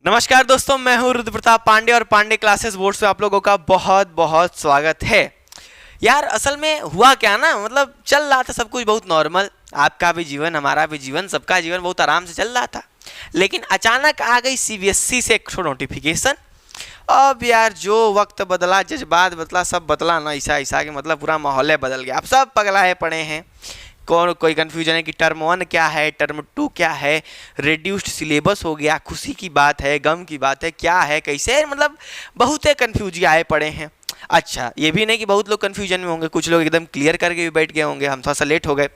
नमस्कार दोस्तों, मैं हूं रुद्र प्रताप पांडे और पांडे क्लासेस बोर्ड में आप लोगों का बहुत बहुत स्वागत है। यार असल में हुआ क्या ना, मतलब चल रहा था सब कुछ बहुत नॉर्मल, आपका भी जीवन, हमारा भी जीवन, सबका जीवन बहुत आराम से चल रहा था। लेकिन अचानक आ गई सीबीएसई से एक नोटिफिकेशन। अब यार जो वक्त बदला, जज्बात बदला, सब बदला ना, ऐसा ऐसा के मतलब पूरा माहौल बदल गया। अब सब पगलाए पड़े हैं। कोई कंफ्यूजन है कि टर्म 1 क्या है, टर्म 2 क्या है, रिड्यूस्ड सिलेबस हो गया, खुशी की बात है, गम की बात है, क्या है, कैसे है, मतलब बहुत कंफ्यूजन आए पड़े हैं। अच्छा, ये भी नहीं कि बहुत लोग कंफ्यूजन में होंगे, कुछ लोग एकदम क्लियर करके भी बैठ गए होंगे, हम थोड़ा सा लेट हो गए।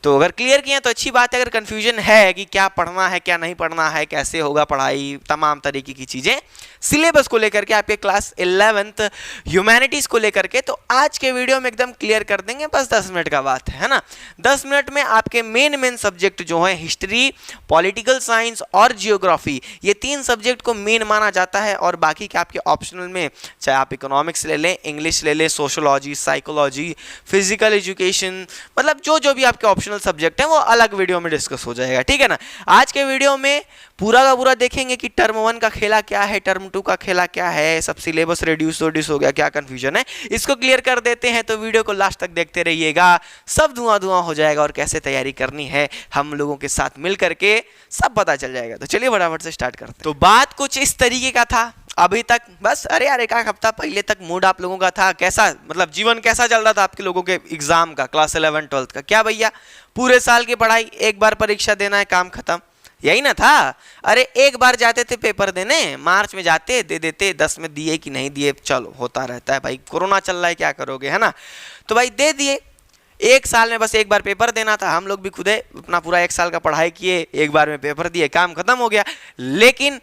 तो अगर क्लियर किए तो अच्छी बात है। अगर कंफ्यूजन है कि क्या पढ़ना है, क्या नहीं पढ़ना है, कैसे होगा पढ़ाई, तमाम तरीके की चीज़ें सिलेबस को लेकर के, आपके क्लास 11th ह्यूमैनिटीज़ को लेकर के, तो आज के वीडियो में एकदम क्लियर कर देंगे। बस 10 मिनट का बात है ना। 10 मिनट में आपके मेन सब्जेक्ट जो है हिस्ट्री, पॉलिटिकल साइंस और जियोग्राफी, ये 3 सब्जेक्ट को मेन माना जाता है। और बाकी के आपके ऑप्शनल में, चाहे आप इकोनॉमिक्स ले लें, इंग्लिश ले लें, सोशोलॉजी, साइकोलॉजी, फिजिकल एजुकेशन, मतलब जो भी आपके ऑप्शनल सब्जेक्ट है वो अलग वीडियो में डिस्कस हो जाएगा, ठीक है ना। आज के वीडियो में पूरा का पूरा देखेंगे कि टर्म 1 का खेला क्या है, टर्म 2 का खेला क्या है, सब सिलेबस रिड्यूस हो गया, क्या कंफ्यूजन है, इसको क्लियर कर देते हैं। तो वीडियो को लास्ट तक देखते रहिएगा, सब धुआं हो जाएगा और कैसे तैयारी करनी है हम लोगों के साथ मिल करके सब पता चल जाएगा। तो चलिए फटाफट से स्टार्ट करते हैं। तो बात कुछ इस तरीके का था अभी तक, बस अरे यार एक हफ्ता पहले तक मूड आप लोगों का था कैसा, मतलब जीवन कैसा चल रहा था आपके लोगों के एग्जाम का, क्लास 11 12 का। क्या भैया, पूरे साल की पढ़ाई, एक बार परीक्षा देना है, काम खत्म, यही ना था। अरे एक बार जाते थे पेपर देने, मार्च में जाते, दे देते, 10 में दिए कि नहीं दिए, चलो होता रहता है भाई, कोरोना चल रहा है, क्या करोगे, है ना। तो भाई दे दिए, एक साल में बस एक बार पेपर देना था। हम लोग भी खुद अपना पूरा एक साल का पढ़ाई किए, एक बार में पेपर दिए, काम खत्म हो गया। लेकिन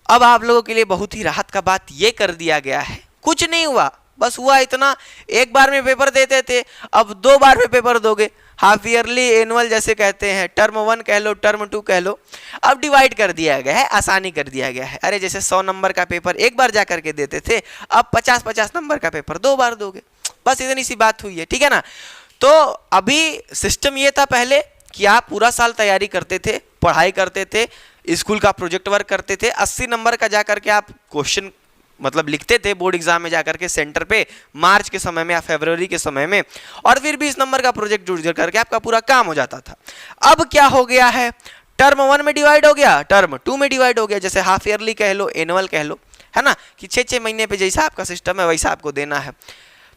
अब आप लोगों के लिए बहुत ही राहत का बात ये कर दिया गया है, कुछ नहीं हुआ, बस हुआ इतना, एक बार में पेपर देते थे, अब 2 बार में पेपर दोगे, हाफ ईयरली, एनुअल जैसे कहते हैं, टर्म 1 कह लो, टर्म 2 कह लो। अब डिवाइड कर दिया गया है, आसानी कर दिया गया है। अरे जैसे 100 नंबर का पेपर एक बार जा करके देते थे, अब 50-50 नंबर का पेपर 2 बार दोगे, बस इतनी सी बात हुई है, ठीक है ना। तो अभी सिस्टम ये था पहले कि आप पूरा साल तैयारी करते थे, पढ़ाई करते थे, स्कूल का प्रोजेक्ट वर्क करते थे, 80 नंबर का जा करके आप क्वेश्चन मतलब लिखते थे बोर्ड एग्जाम में जाकर के सेंटर पे, मार्च के समय में या फरवरी के समय में, और फिर 20 नंबर का प्रोजेक्ट जुड़ करके आपका पूरा काम हो जाता था। अब क्या हो गया है, टर्म 1 में डिवाइड हो गया, टर्म 2 में डिवाइड हो गया, जैसे हाफ ईयरली कह लो, एनुअल कह लो, है ना, कि 6-6 महीने पे जैसा आपका सिस्टम है वैसा आपको देना है।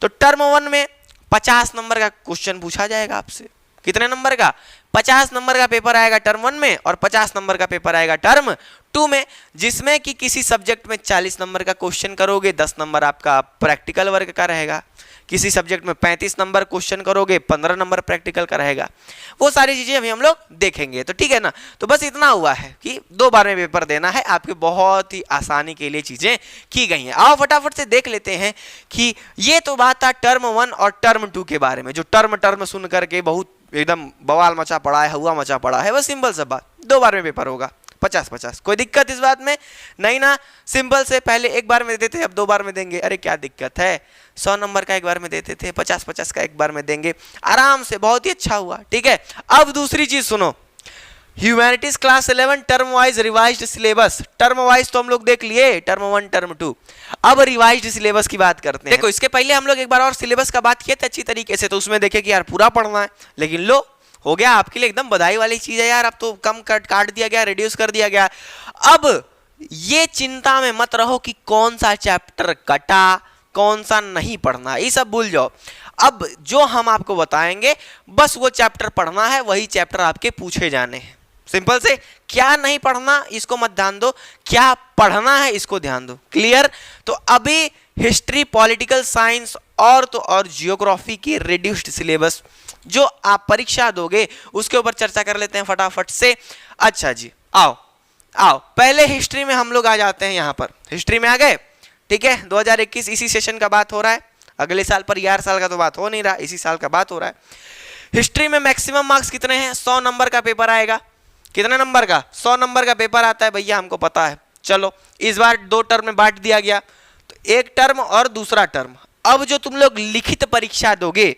तो टर्म 1 में 50 नंबर का क्वेश्चन पूछा जाएगा आपसे। कितने नंबर का? 50 नंबर का पेपर आएगा टर्म 1 में और 50 नंबर का पेपर आएगा टर्म 2 में, जिसमें कि किसी सब्जेक्ट में 40 नंबर का क्वेश्चन करोगे, 10 नंबर आपका प्रैक्टिकल वर्क का रहेगा। किसी सब्जेक्ट में 35 नंबर क्वेश्चन करोगे, 15 नंबर प्रैक्टिकल का रहेगा। वो सारी चीजें अभी हम लोग देखेंगे, तो ठीक है ना। तो बस इतना हुआ है कि 2 बार में पेपर देना है, आपके बहुत ही आसानी के लिए चीजें की गई हैं। आओ फटाफट से देख लेते हैं कि ये तो बात था टर्म 1 और टर्म 2 के बारे में, जो टर्म सुन करके बहुत एकदम बवाल मचा पड़ा है, हुआ मचा पड़ा है। बस सिंपल सा बात, 2 बार में पेपर होगा, 50-50, कोई दिक्कत इस बात में नहीं ना। सिंपल से पहले एक बार में देते थे, अब 2 बार में देंगे, अरे क्या दिक्कत है। 100 नंबर का एक बार में देते थे, 50-50 का एक बार में देंगे, आराम से, बहुत ही अच्छा हुआ, ठीक है। अब दूसरी चीज सुनो, humanities class 11 term wise revised syllabus. Term wise तो हम लोग देख लिए, टर्म 1 टर्म 2, अब रिवाइज्ड सिलेबस की बात करते हैं। देखो इसके पहले हम लोग एक बार और सिलेबस का बात किए थे अच्छी तरीके से, तो उसमें देखे कि यार पूरा पढ़ना है, लेकिन लो हो गया आपके लिए एकदम बधाई वाली चीज है यार, अब तो कम काट दिया गया, रिड्यूस कर दिया गया। अब ये चिंता में मत रहो कि कौन सा चैप्टर कटा, कौन सा नहीं पढ़ना, ये सब भूल जाओ। अब जो हम आपको बताएंगे बस वो चैप्टर पढ़ना है, वही चैप्टर आपके पूछे जाने हैं। सिंपल से, क्या नहीं पढ़ना इसको मत ध्यान दो, क्या पढ़ना है इसको ध्यान दो, क्लियर। तो अभी हिस्ट्री, पॉलिटिकल साइंस और तो और जियोग्राफी की रिड्यूस्ड सिलेबस जो आप परीक्षा दोगे उसके ऊपर चर्चा कर लेते हैं फटाफट से। अच्छा जी, आओ पहले हिस्ट्री में हम लोग आ जाते हैं। यहाँ पर हिस्ट्री में आ गए, ठीक है। 2021 इसी सेशन का बात हो रहा है, अगले साल पर 11 साल का तो बात हो नहीं रहा, इसी साल का बात हो रहा है। हिस्ट्री में मैक्सिमम मार्क्स कितने हैं? 100 नंबर का पेपर आएगा। कितने नंबर का? 100 नंबर का पेपर आता है भैया, हमको पता है। चलो इस बार 2 टर्म में बांट दिया गया, तो एक टर्म और दूसरा टर्म। अब जो तुम लोग लिखित परीक्षा दोगे,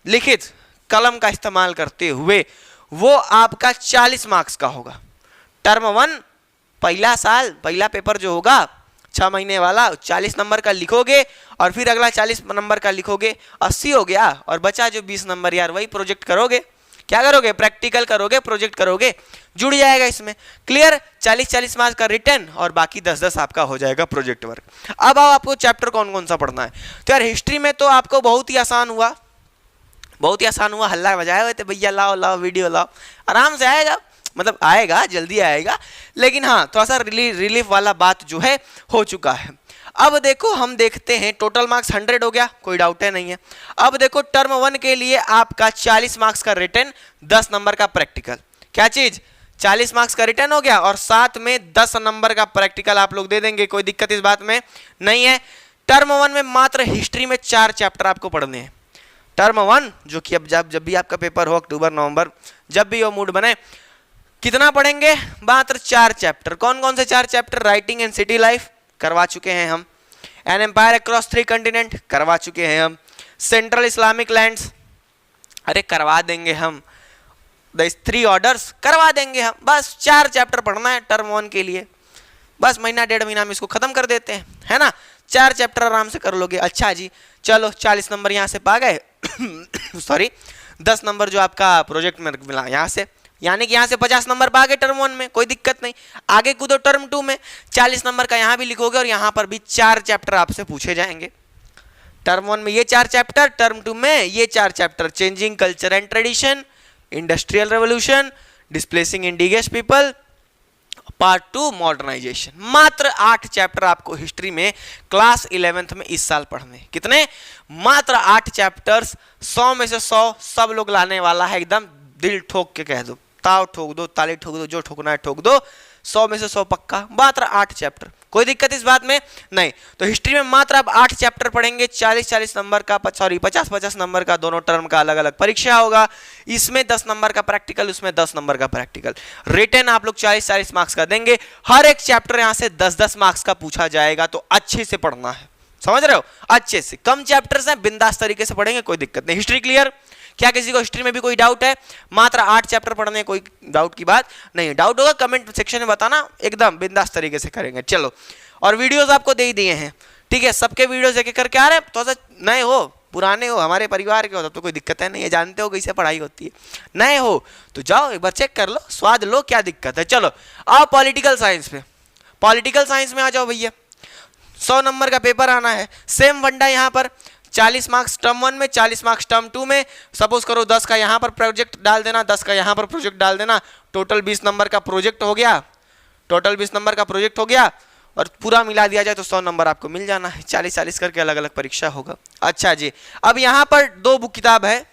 लिखित कलम का इस्तेमाल करते हुए, वो आपका 40 मार्क्स का होगा। टर्म 1 पहला साल पहला पेपर जो होगा 6 महीने वाला 40 नंबर का लिखोगे और फिर अगला 40 नंबर का लिखोगे, 80 हो गया, और बचा जो 20 नंबर यार वही प्रोजेक्ट करोगे। क्या करोगे? प्रैक्टिकल करोगे, प्रोजेक्ट करोगे, जुड़ जाएगा इसमें। क्लियर? 40-40 मार्क्स का रिटर्न और बाकी 10-10 आपका हो जाएगा प्रोजेक्ट वर्क। अब आओ आपको चैप्टर कौन कौन सा पढ़ना है। तो यार हिस्ट्री में तो आपको बहुत ही आसान हुआ, बहुत ही आसान हुआ। हल्ला बजाए हुए थे भैया लाओ लाओ वीडियो लाओ, आराम से आएगा, मतलब आएगा, जल्दी आएगा। लेकिन हाँ थोड़ा सा रिलीफ वाला बात जो है हो चुका है। अब देखो हम देखते हैं, टोटल मार्क्स 100 हो गया, कोई डाउट है नहीं है। अब देखो टर्म 1 के लिए आपका 40 मार्क्स का रिटर्न, 10 नंबर का प्रैक्टिकल। क्या चीज? 40 मार्क्स का रिटर्न हो गया और साथ में 10 नंबर का प्रैक्टिकल आप लोग दे देंगे, कोई दिक्कत इस बात में नहीं है। टर्म 1 में मात्र हिस्ट्री में 4 चैप्टर आपको पढ़ने हैं। टर्म 1 जो कि अब जब भी आपका पेपर हो, अक्टूबर नवंबर, जब भी वो मूड बने, कितना पढ़ेंगे? मात्र 4 चैप्टर। कौन कौन से 4 chapter? Writing and city life करवा चुके हैं हम, एन एम्पायर अक्रॉस 3 कंटिनेंट करवा चुके हैं हम, सेंट्रल इस्लामिक लैंड्स अरे करवा देंगे हम, द 3 ऑर्डर्स करवा देंगे हम। बस 4 चैप्टर पढ़ना है टर्म 1 के लिए, बस महीना 1.5 महीना में इसको खत्म कर देते हैं, है ना। 4 चैप्टर आराम से कर लोगे। अच्छा जी चलो 40 नंबर यहाँ से पा गए सॉरी 10 नंबर जो आपका प्रोजेक्ट में मिला यहाँ से, यानी कि यहाँ से 50 नंबर पा गए टर्म 1 में, कोई दिक्कत नहीं। आगे कूदो टर्म 2 में 40 नंबर का यहाँ भी लिखोगे और यहाँ पर भी 4 चैप्टर आपसे पूछे जाएंगे। टर्म 1 में ये 4 चैप्टर, टर्म 2 में ये 4 chapter, changing culture and tradition, industrial revolution, displacing indigenous people, part 2 modernization. मात्र 8 चैप्टर आपको हिस्ट्री में क्लास 11th में इस साल पढ़ने। कितने? मात्र 8 चैप्टर्स। 100 में से 100 सब लोग लाने वाला है, एकदम दिल ठोक के कह दो, ताव ठोक दो, ताली ठोक दो, जो ठोकना है ठोक दो। 100 में से 100 पक्का, मात्र 8 चैप्टर, कोई दिक्कत इस बात में नहीं। तो हिस्ट्री में मात्र आप 8 चैप्टर पढ़ेंगे, 40-40 नंबर का, सॉरी 50-50 नंबर का, दोनों टर्म का अलग अलग परीक्षा होगा। इसमें 10 नंबर का प्रैक्टिकल, उसमें 10 नंबर का प्रैक्टिकल। रिटर्न आप लोग 40-40 मार्क्स का देंगे। हर एक चैप्टर यहाँ से 10-10 मार्क्स का पूछा जाएगा, तो अच्छे से पढ़ना है, समझ रहे हो? अच्छे से, कम चैप्टर्स हैं, बिंदास तरीके से पढ़ेंगे, कोई दिक्कत नहीं। History clear? क्या किसी को हिस्ट्री में भी कोई डाउट है? मात्र 8 चैप्टर पढ़ने, कोई डाउट की बात नहीं। डाउट होगा कमेंट सेक्शन में बताना, एकदम बिंदास तरीके से करेंगे। चलो, और वीडियोस आपको दे ही दिए हैं, ठीक है। सबके वीडियोस एक एक करके आ रहे हैं, तो नए हो पुराने हो हमारे परिवार के हो तब तो कोई दिक्कत है नहीं है, जानते हो कैसे पढ़ाई होती है। नए हो तो जाओ एक बार चेक कर लो, स्वाद लो, क्या दिक्कत है। चलो आओ पॉलिटिकल साइंस पे, पॉलिटिकल साइंस में आ जाओ भैया। 100 नंबर का पेपर आना है, सेम फंडा यहाँ पर 40 मार्क्स टर्म 1 में, 40 मार्क्स टर्म 2 में। सपोज करो 10 का यहाँ पर प्रोजेक्ट डाल देना, 10 का यहाँ पर प्रोजेक्ट डाल देना, टोटल 20 नंबर का प्रोजेक्ट हो गया, टोटल 20 नंबर का प्रोजेक्ट हो गया, और पूरा मिला दिया जाए तो 100 नंबर आपको मिल जाना है। 40-40 करके अलग अलग परीक्षा होगा। अच्छा जी, अब यहाँ पर 2 बुक किताब है,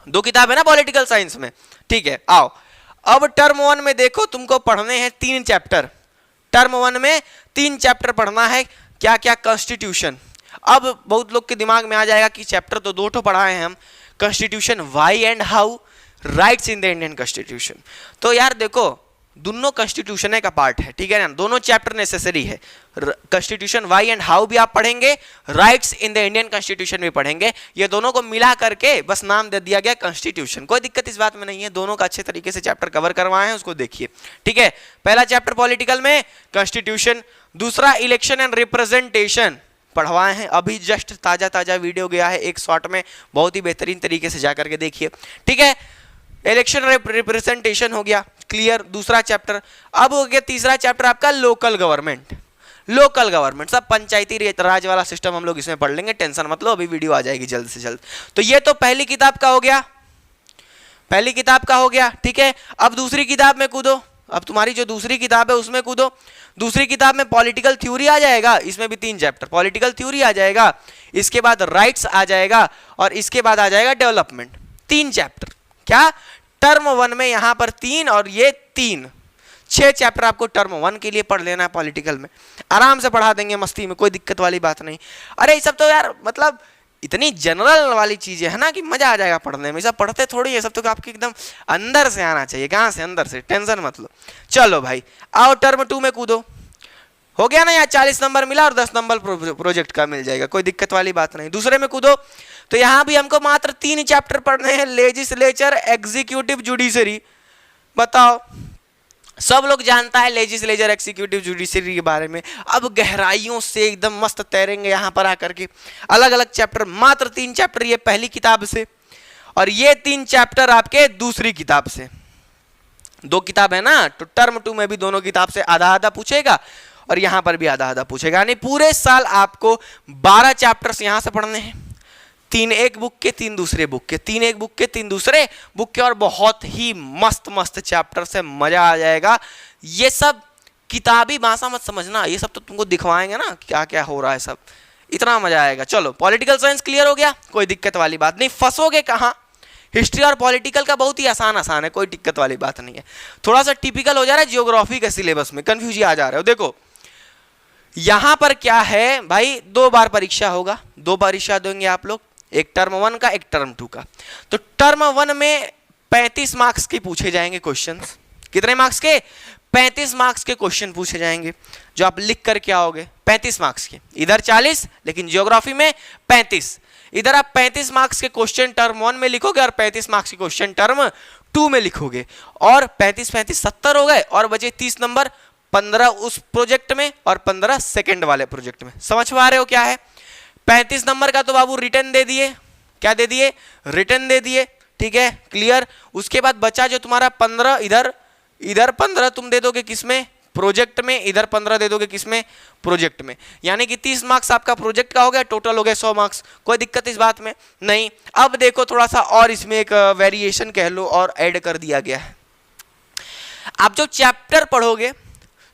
2 किताब है ना पॉलिटिकल साइंस में, ठीक है। आओ अब टर्म 1 में देखो, तुमको पढ़ने हैं 3 चैप्टर। टर्म 1 में 3 चैप्टर पढ़ना है। क्या क्या? कॉन्स्टिट्यूशन। अब बहुत लोग के दिमाग में आ जाएगा कि चैप्टर तो 2 पढ़ाए हैं हम, constitution why and how, rights in the Indian constitution. तो यार देखो दोनों कॉन्स्टिट्यूशन का पार्ट है, ठीक है ना, दोनों चैप्टर नेसेसरी है। कॉन्स्टिट्यूशन व्हाई एंड हाउ भी आप पढ़ेंगे, rights in the Indian constitution भी पढ़ेंगे। ये दोनों को मिला करके बस नाम दे दिया गया कॉन्स्टिट्यूशन, कोई दिक्कत इस बात में नहीं है। दोनों का अच्छे तरीके से चैप्टर कवर करवाए हैं, उसको देखिए, ठीक है। पहला चैप्टर पॉलिटिकल में कॉन्स्टिट्यूशन, दूसरा इलेक्शन एंड रिप्रेजेंटेशन पढ़वाए हैं, अभी जस्ट ताजा ताजा वीडियो गया है एक शॉर्ट में, बहुत ही बेहतरीन तरीके से जाकर के देखिए, ठीक है। इलेक्शन रिप्रेजेंटेशन हो गया क्लियर, दूसरा चैप्टर। अब हो गया तीसरा चैप्टर आपका लोकल गवर्नमेंट। लोकल गवर्नमेंट सब पंचायती राज वाला सिस्टम हम लोग इसमें पढ़ लेंगे, टेंशन मत लो, अभी वीडियो आ जाएगी जल्द से जल्द। तो ये तो पहली किताब का हो गया, पहली किताब का हो गया, ठीक है। अब दूसरी किताब में कूदो, अब तुम्हारी जो दूसरी किताब है उसमें कूदो। दूसरी किताब में पॉलिटिकल थ्योरी आ जाएगा, इसमें भी 3 चैप्टर, पॉलिटिकल थ्योरी आ जाएगा, इसके बाद राइट्स आ जाएगा, और इसके बाद आ जाएगा डेवलपमेंट। 3 चैप्टर। क्या? टर्म 1 में यहां पर 3 और ये 3, 6 चैप्टर आपको टर्म 1 के लिए पढ़ लेना है। पॉलिटिकल में आराम से पढ़ा देंगे मस्ती में, कोई दिक्कत वाली बात नहीं। अरे ये सब तो यार मतलब इतनी जनरल वाली चीजें है ना कि मजा आ जाएगा पढ़ने में। सब पढ़ते थोड़ी है, सब तो आपके एकदम अंदर से आना चाहिए, कहाँ से? अंदर से, टेंशन मत लो। चलो भाई आओ टर्म 2 में कूदो। हो गया ना, यहाँ 40 नंबर मिला और 10 नंबर प्रोजेक्ट का मिल जाएगा, कोई दिक्कत वाली बात नहीं। दूसरे में कूदो तो यहाँ भी हमको मात्र 3 चैप्टर पढ़ने हैं, लेजिस्लेचर, एग्जीक्यूटिव, जुडिशरी। बताओ सब लोग जानता है लेजिस्लेचर, एक्सिक्यूटिव, जुडिशरी के बारे में। अब गहराइयों से एकदम मस्त तैरेंगे यहाँ पर आकर के। अलग अलग चैप्टर, मात्र 3 चैप्टर ये पहली किताब से, और ये 3 चैप्टर आपके दूसरी किताब से। 2 किताब है ना, तो टर्म 2 में भी दोनों किताब से आधा आधा पूछेगा और यहाँ पर भी आधा आधा पूछेगा। यानी पूरे साल आपको 12 चैप्टर्स यहाँ से पढ़ने हैं, 3 एक बुक के, 3 दूसरे बुक के, 3 एक बुक के, 3 दूसरे बुक के, और बहुत ही मस्त मस्त चैप्टर से मजा आ जाएगा। ये सब किताबी भाषा मत समझना, ये सब तो तुमको दिखवाएंगे ना क्या क्या हो रहा है, सब इतना मजा आएगा। चलो, पॉलिटिकल साइंस क्लियर हो गया, कोई दिक्कत वाली बात नहीं, फंसोगे कहाँ। हिस्ट्री और पॉलिटिकल का बहुत ही आसान है, कोई दिक्कत वाली बात नहीं है। थोड़ा सा टिपिकल हो जा रहा है जियोग्राफी के सिलेबस में, कंफ्यूज आ जा रहे हो। देखो यहां पर क्या है भाई, 2 बार परीक्षा होगा, 2 परीक्षा देंगे आप लोग, एक टर्म 1 का, एक टर्म 2 का। तो टर्म 1 में 35 मार्क्स के पूछे जाएंगे क्वेश्चंस। कितने मार्क्स के? 35 मार्क्स के क्वेश्चन पूछे जाएंगे, जो आप लिख करके आओगे। 35 मार्क्स के, इधर 40, लेकिन ज्योग्राफी में 35। इधर आप 35 मार्क्स के क्वेश्चन टर्म 1 में लिखोगे और 35 मार्क्स के क्वेश्चन टर्म 2 में लिखोगे, और 35 35 70 हो गए, और बचे 30 नंबर, 15 उस प्रोजेक्ट में और 15 सेकंड वाले प्रोजेक्ट में। समझ पा रहे हो क्या है? 35 नंबर का तो बाबू रिटर्न दे दिए, क्या दे दिए? रिटर्न दे दिए, ठीक है, क्लियर। उसके बाद बचा जो तुम्हारा 15, इधर 15 तुम दे दोगे किसमें? प्रोजेक्ट में। इधर 15 दे दोगे किसमें? प्रोजेक्ट में। यानी कि 30 मार्क्स आपका प्रोजेक्ट का हो गया, टोटल हो गया 100 मार्क्स। कोई दिक्कत इस बात में नहीं। अब देखो थोड़ा सा और इसमें एक वेरिएशन कह लो और ऐड कर दिया गया है। आप जो चैप्टर पढ़ोगे,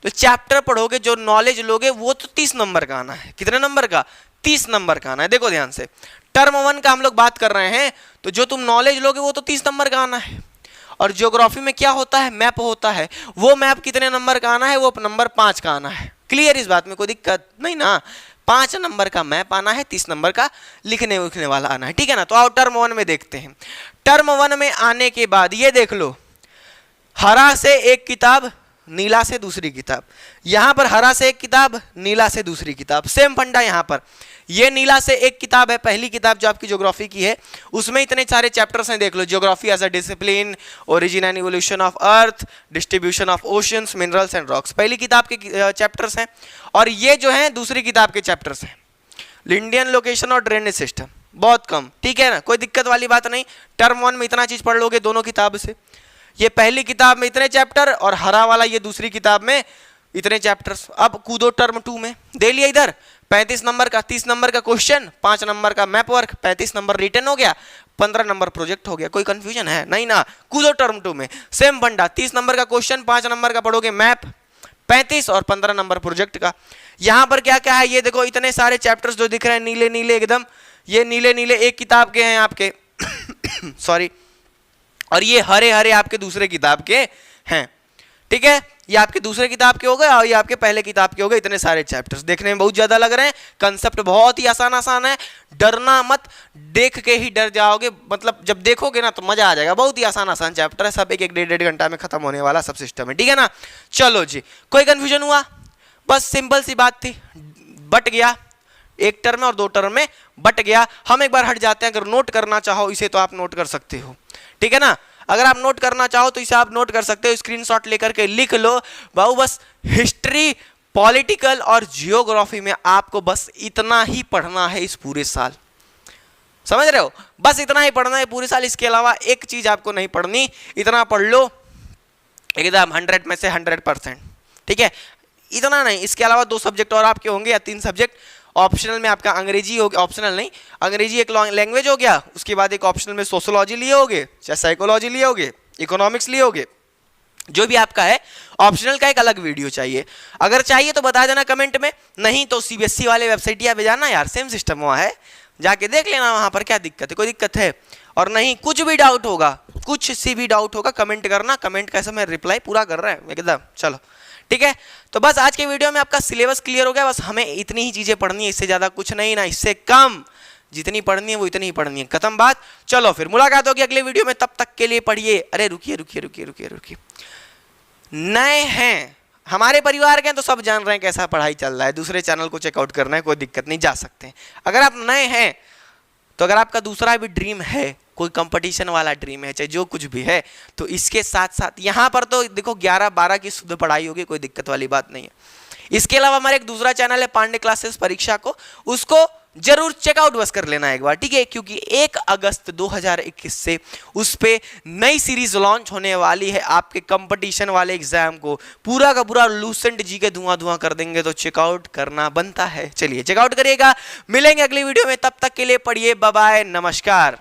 तो चैप्टर पढ़ोगे, जो नॉलेज लोगे, वो तो 30 नंबर का आना है। कितने नंबर का? 30 नंबर का आना है। देखो ध्यान से, टर्म 1 का हम लोग बात कर रहे हैं, तो जो तुम नॉलेज लोगे वो तो 30 नंबर का आना है। और ज्योग्राफी में क्या होता है? मैप होता है। वो मैप कितने नंबर का आना है? वो नंबर 5 का आना है। क्लियर इस बात में? कोई दिक्कत नहीं ना। 5 नंबर का मैप आना है, 30 नंबर का लिखने उखने वाला आना है, ठीक है ना। तो आओ टर्म 1 में देखते हैं। टर्म 1 में आने के बाद ये देख लो, हरा से एक किताब, नीला से दूसरी किताब। यहां पर हरा से एक किताब, नीला से दूसरी किताब, सेम फंडा। यहां पर ये नीला से एक किताब है, पहली किताब जो आपकी ज्योग्राफी की है, उसमें इतने सारे चैप्टर्स हैं। देख लो, geography as a discipline, origin and evolution of earth, distribution of oceans, minerals and rocks, पहली किताब के चैप्टर्स हैं। और ये जो है दूसरी किताब के चैप्टर्स हैं, इंडियन लोकेशन और ड्रेनेज सिस्टम, बहुत कम, ठीक है ना, कोई दिक्कत वाली बात नहीं। टर्म 1 में इतना चीज पढ़ लोगे दोनों किताब से। ये पहली किताब में इतने चैप्टर, और हरा वाला ये दूसरी किताब में इतने चैप्टर्स। अब कूदो टर्म 2 में, दे लिया इधर 35 नंबर का, 30 नंबर का क्वेश्चन, 5 नंबर का मैप वर्क, 35 नंबर रिटर्न हो गया, 15 नंबर प्रोजेक्ट हो गया। कोई कंफ्यूजन है? नहीं ना। कूदो टर्म 2 में, सेम फंडा, 30 नंबर का क्वेश्चन, 5 नंबर का पढ़ोगे मैप, 35 और 15 नंबर प्रोजेक्ट का। यहां पर क्या क्या है ये देखो, इतने सारे चैप्टर्स जो दिख रहे हैं नीले नीले एकदम, ये नीले नीले एक किताब के हैं आपके सॉरी, और ये हरे हरे आपके दूसरे किताब के हैं, ठीक है। ये आपके दूसरे किताब के हो गए और ये आपके पहले किताब के हो गए। इतने सारे चैप्टर्स देखने में बहुत ज्यादा लग रहे हैं, कंसेप्ट बहुत ही आसान है, डरना मत, देख के ही डर जाओगे, मतलब जब देखोगे ना तो मजा आ जाएगा। बहुत ही आसान चैप्टर है, सब एक डेढ़ घंटा में खत्म होने वाला सब सिस्टम है, ठीक है ना। चलो जी, कोई कंफ्यूजन हुआ? बस सिंपल सी बात थी, बट गया, एक टर्म में और 2 टर्म में बट गया। हम एक बार हट जाते हैं, अगर नोट करना चाहो इसे तो आप नोट कर सकते हो, ठीक है ना। अगर आप नोट करना चाहो तो इसे आप नोट कर सकते हो, स्क्रीनशॉट लेकर के लिख लो बाबू। बस हिस्ट्री, पॉलिटिकल और जियोग्राफी में आपको बस इतना ही पढ़ना है इस पूरे साल, समझ रहे हो? बस इतना ही पढ़ना है पूरे साल, इसके अलावा एक चीज आपको नहीं पढ़नी। इतना पढ़ लो एकदम 100 में से 100%, ठीक है। इतना नहीं, इसके अलावा 2 सब्जेक्ट और आपके होंगे या 3 सब्जेक्ट। ऑप्शनल में आपका अंग्रेजी हो गया, ऑप्शनल नहीं, अंग्रेजी एक लैंग्वेज हो गया। उसके बाद एक ऑप्शनल में सोशियोलॉजी लिए होगे, चाहे साइकोलॉजी लिए होगे, इकोनॉमिक्स लिए होगे, जो भी आपका है। ऑप्शनल का एक अलग वीडियो चाहिए, अगर चाहिए तो बता देना कमेंट में, नहीं तो सीबीएसई वाले वेबसाइट या पे जाना यार, सेम सिस्टम वहाँ है, जाके देख लेना वहाँ पर क्या दिक्कत है, कोई दिक्कत है। और नहीं, कुछ भी डाउट होगा, कुछ सी भी डाउट होगा, कमेंट करना, कमेंट कैसे मैं रिप्लाई पूरा कर रहा है एकदम। चलो ठीक है, तो बस आज के वीडियो में आपका सिलेबस क्लियर हो गया। बस हमें इतनी ही चीजें पढ़नी है, इससे ज्यादा कुछ नहीं, ना इससे कम। जितनी पढ़नी है वो इतनी ही पढ़नी है, खत्म बात। चलो फिर मुलाकात होगी अगले वीडियो में, तब तक के लिए पढ़िए। अरे रुकिए, नए हैं हमारे परिवार के हैं तो सब जान रहे हैं कैसा पढ़ाई चल रहा है। दूसरे चैनल को चेकआउट करना है, कोई दिक्कत नहीं, जा सकते हैं। अगर आप नए हैं तो अगर आपका दूसरा भी ड्रीम है, कोई कंपटीशन वाला ड्रीम है, चाहे जो कुछ भी है, तो इसके साथ साथ यहाँ पर तो देखो 11-12 की शुद्ध पढ़ाई होगी, कोई दिक्कत वाली बात नहीं है। इसके अलावा हमारे एक दूसरा चैनल है पांडे क्लासेस परीक्षा को, उसको जरूर चेकआउट बस कर लेना एक बार, ठीक है, क्योंकि 1 अगस्त 2021 से उस पे नई सीरीज लॉन्च होने वाली है। आपके कंपटीशन वाले एग्जाम को पूरा का पूरा लूसेंट जी के धुआं धुआं कर देंगे, तो चेकआउट करना बनता है। चलिए चेकआउट करिएगा, मिलेंगे अगली वीडियो में, तब तक के लिए पढ़िए, बाय बाय, नमस्कार।